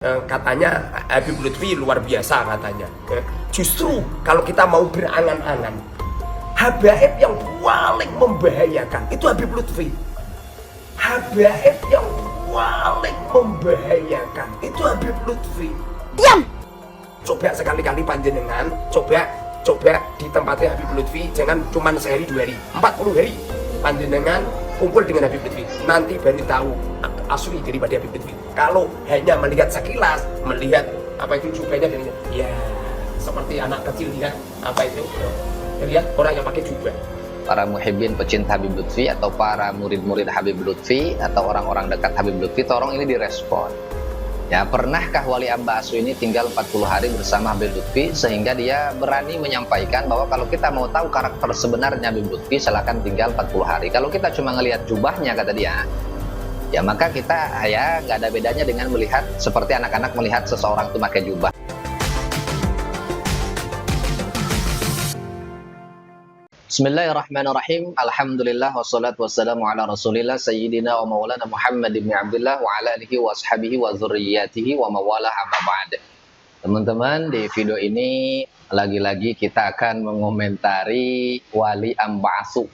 Katanya Habib Lutfi luar biasa katanya. Justru kalau kita mau berangan-angan, habaib yang paling membahayakan itu Habib Lutfi. Habaib yang paling membahayakan itu Habib Lutfi. Diam. Coba sekali-kali panjenengan, coba di tempatnya Habib Lutfi, jangan cuma sehari 2 hari, 40 hari panjenengan kumpul dengan Habib Lutfi, nanti baru tahu asli daripada Habib Lutfi. Kalau hanya melihat sekilas, melihat apa itu jubahnya dan ya seperti anak kecil lihat apa itu, lihat orang yang pakai jubah. Para muhibbin pecinta Habib Lutfi atau para murid-murid Habib Lutfi atau orang-orang dekat Habib Lutfi, tolong ini direspon. Ya, pernahkah Wali Ambasu ini tinggal 40 hari bersama Habib Lutfi sehingga dia berani menyampaikan bahwa kalau kita mau tahu karakter sebenarnya Habib Lutfi, silakan tinggal 40 hari. Kalau kita cuma ngelihat jubahnya, kata dia, ya maka kita ya nggak ada bedanya dengan melihat seperti anak-anak melihat seseorang itu pakai jubah. Bismillahirrahmanirrahim. Alhamdulillah wassalatu wassalamu ala Rasulillah sayyidina wa maulana Muhammad ibn Abdullah wa ala alihi wa ashabihi wa dzurriyyatihi wa mawalah amma ba'd. Teman-teman, di video ini lagi-lagi kita akan mengomentari Wali Ambasu.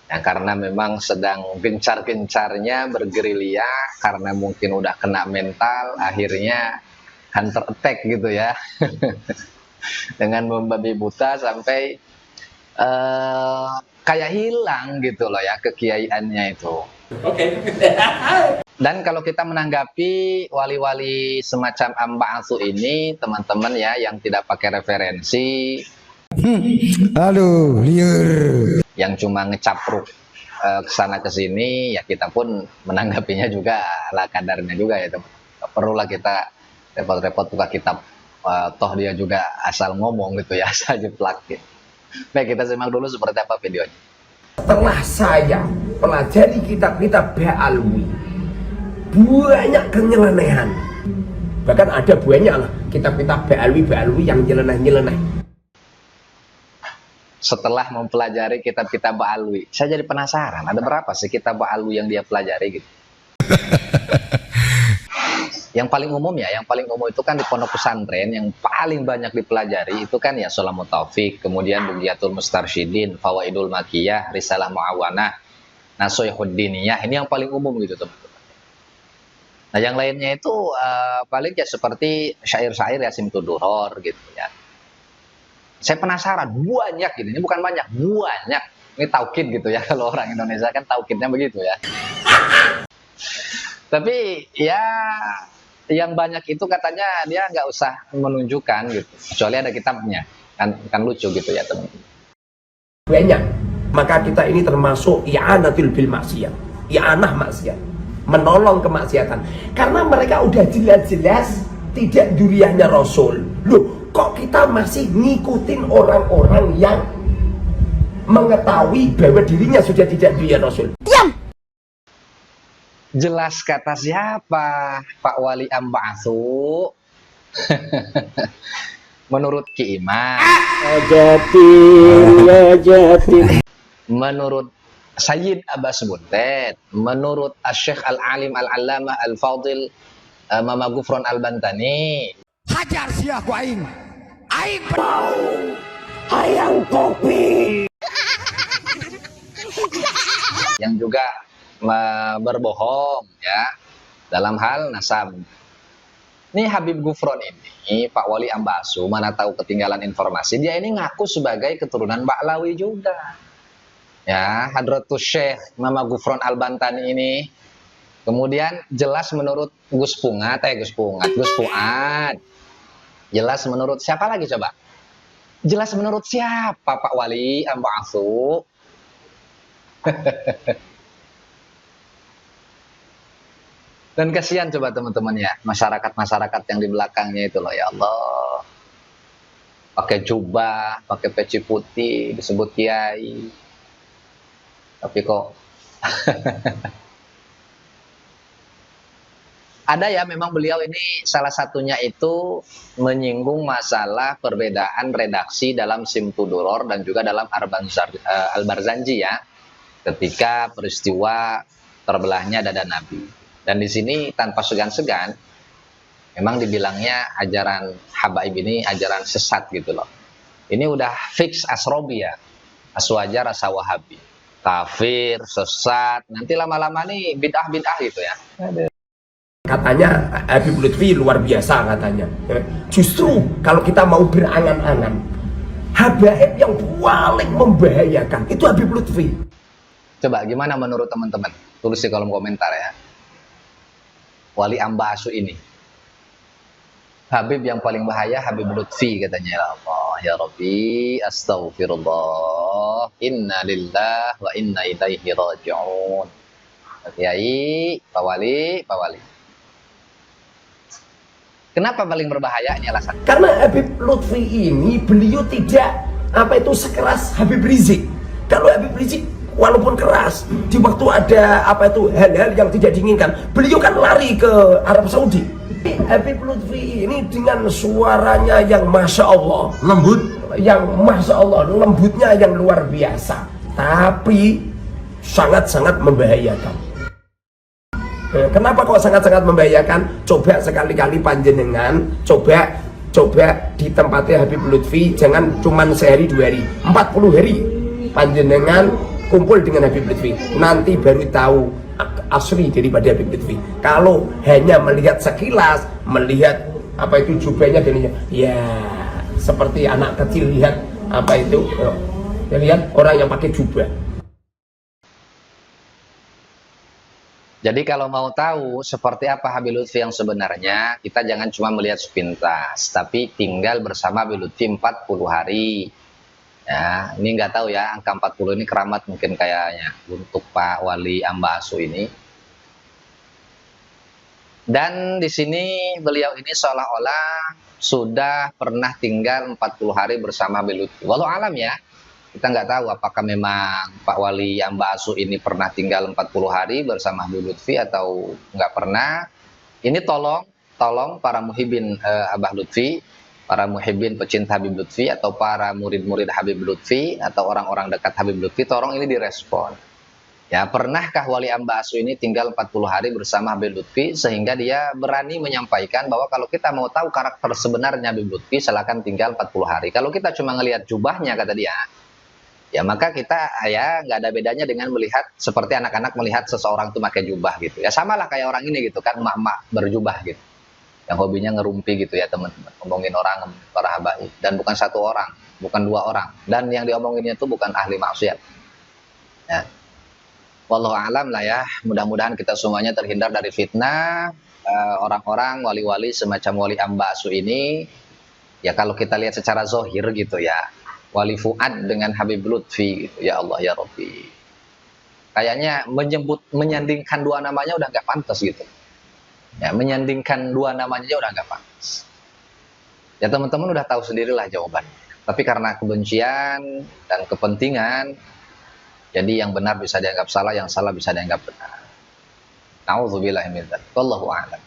Ya, karena memang sedang gencar-gencarnya bergerilya, karena mungkin udah kena mental, akhirnya hunter attack gitu ya. Dengan membabi buta sampai kayak hilang gitu loh ya kekiaiannya itu. Oke. Dan kalau kita menanggapi wali-wali semacam Ambasu ini, teman-teman ya, yang tidak pakai referensi, Aduh, liur. yang cuma ngecapruk kesana kesini, ya kita pun menanggapinya juga ala kadarnya juga ya teman. Perlulah kita repot-repot buka kitab, toh dia juga asal ngomong gitu ya, asal jeplak gitu. Baik, kita simak dulu seperti apa videonya. Setelah saya pelajari kitab-kitab Ba'alwi, banyak kenyelenehan. Bahkan ada banyak lah kitab-kitab Ba'alwi yang nyeleneh-nyeleneh. Setelah mempelajari kitab-kitab Ba'alwi, saya jadi penasaran, ada berapa sih kitab Ba'alwi yang dia pelajari gitu. Yang paling umum ya, yang paling umum itu kan di pondok pesantren yang paling banyak dipelajari itu kan ya Sulamut Taufik, kemudian Bughyatul Mustarsyidin, Fawaidul Makiyah, Risalah Mu'awanah, Nasuhuddiniyah. Ini yang paling umum gitu teman-teman. Nah, yang lainnya itu paling ya seperti syair-syair Yasin Tuduror gitu ya. Saya penasaran, banyak gitu. Ini bukan banyak, banyak. Ini taukid gitu ya, kalau orang Indonesia kan taukidnya begitu ya. Tapi ya yang banyak itu katanya dia nggak usah menunjukkan gitu, kecuali ada kitabnya, kan lucu gitu ya teman-teman. Banyak. Maka kita ini termasuk i'anatul bil maksiyat, i'anah maksiat, menolong kemaksiatan. Karena mereka udah jelas-jelas tidak duriahnya Rasul. Loh, kok kita masih ngikutin orang-orang yang mengetahui bahwa dirinya sudah tidak duriah Rasul? Diam. Jelas kata siapa? Pak Wali Ambasu. Menurut Ki Imam. Jatim. Menurut Sayyid Abbas Buntet. Menurut Syekh Al-Alim Al-Allamah Al-Fadil Mama Gufron Al-Bantani. Hajar sia ku aing. Aing Ayam kopi. Yang juga berbohong ya dalam hal nasab. Ini Habib Gufron ini, Pak Wali Ambasu, mana tahu ketinggalan informasi, dia ini ngaku sebagai keturunan Ba'lawi juga. Ya, Hadratus Syekh Mama Gufron Al-Bantani ini. Kemudian jelas menurut Gus Fuad. Jelas menurut siapa lagi coba? Jelas menurut siapa Pak Wali Ambasu? Dan kasihan coba teman-teman ya, masyarakat-masyarakat yang di belakangnya itu loh, ya Allah. Pakai jubah, pakai peci putih, disebut kiai. Tapi kok ada ya, memang beliau ini salah satunya itu menyinggung masalah perbedaan redaksi dalam Simtuduror dan juga dalam Al-Barzanji ya. Ketika peristiwa terbelahnya dada Nabi. Dan di sini tanpa segan-segan, memang dibilangnya ajaran habaib ini ajaran sesat gitu loh. Ini udah fix asrobi ya, aswaja rasa wahabi, kafir, sesat, nanti lama-lama nih bid'ah-bid'ah gitu ya. Katanya Habib Lutfi luar biasa katanya. Justru kalau kita mau berangan-angan, habaib yang paling membahayakan itu Habib Lutfi. Coba gimana menurut teman-teman? Tulis di kolom komentar ya. Wali Ambasu ini, Habib yang paling bahaya Habib Lutfi katanya. Ya Allah, ya Rabbi, astaghfirullah, inna lillahi wa inna ilaihi raji'un. Pak Kiai, Pak Wali, Pak Wali. Kenapa paling berbahaya? Ini alasan. Karena Habib Lutfi ini beliau tidak sekeras Habib Rizik. Kalau Habib Rizik walaupun keras, di waktu ada hal-hal yang tidak diinginkan, beliau kan lari ke Arab Saudi. Habib Lutfi ini dengan suaranya yang masya Allah lembut, yang masya Allah lembutnya yang luar biasa, tapi sangat-sangat membahayakan. Kenapa kok sangat-sangat membahayakan? Coba sekali-kali panjenengan coba di tempatnya Habib Lutfi, jangan cuman sehari 2 hari, 40 hari panjenengan kumpul dengan Habib Lutfi, nanti baru tahu asli daripada Habib Lutfi. Kalau hanya melihat sekilas, melihat jubahnya dan ya seperti anak kecil lihat lihat orang yang pakai jubah. Jadi kalau mau tahu seperti apa Habib Lutfi yang sebenarnya, kita jangan cuma melihat sepintas, tapi tinggal bersama Habib Lutfi 40 hari. Ya, ini nggak tahu ya, angka 40 ini keramat mungkin kayaknya untuk Pak Wali Ambasu ini. Dan di sini beliau ini seolah-olah sudah pernah tinggal 40 hari bersama Habib Lutfi. Walau alam ya, kita nggak tahu apakah memang Pak Wali Ambasu ini pernah tinggal 40 hari bersama Habib Lutfi atau nggak pernah. Ini tolong para muhibin Abah Lutfi, para muhibin pecinta Habib Lutfi, atau para murid-murid Habib Lutfi, atau orang-orang dekat Habib Lutfi, tolong ini direspon. Ya, pernahkah Wali Ambasu ini tinggal 40 hari bersama Habib Lutfi sehingga dia berani menyampaikan bahwa kalau kita mau tahu karakter sebenarnya Habib Lutfi, silakan tinggal 40 hari. Kalau kita cuma ngelihat jubahnya, kata dia, ya maka kita ya nggak ada bedanya dengan melihat seperti anak-anak melihat seseorang tuh pakai jubah gitu. Ya samalah kayak orang ini gitu kan, emak-emak berjubah gitu, yang hobinya ngerumpi gitu ya teman-teman, ngomongin orang, para habaib, dan bukan 1 orang, bukan 2 orang, dan yang diomonginnya itu bukan ahli maksiat. Ya. Wallahu alam lah ya, mudah-mudahan kita semuanya terhindar dari fitnah orang-orang wali-wali semacam Wali Ambasu ini. Ya kalau kita lihat secara zohir gitu ya, Wali Fuad dengan Habib Lutfi gitu. Ya Allah ya Rabbi, kayaknya menyandingkan 2 namanya udah nggak pantas gitu ya, menyandingkan 2 namanya aja udah nggak pantas ya. Teman-teman udah tahu sendirilah jawabannya, tapi karena kebencian dan kepentingan, jadi yang benar bisa dianggap salah, yang salah bisa dianggap benar. Nauzubillahi min dzalik. Wallahu a'lam.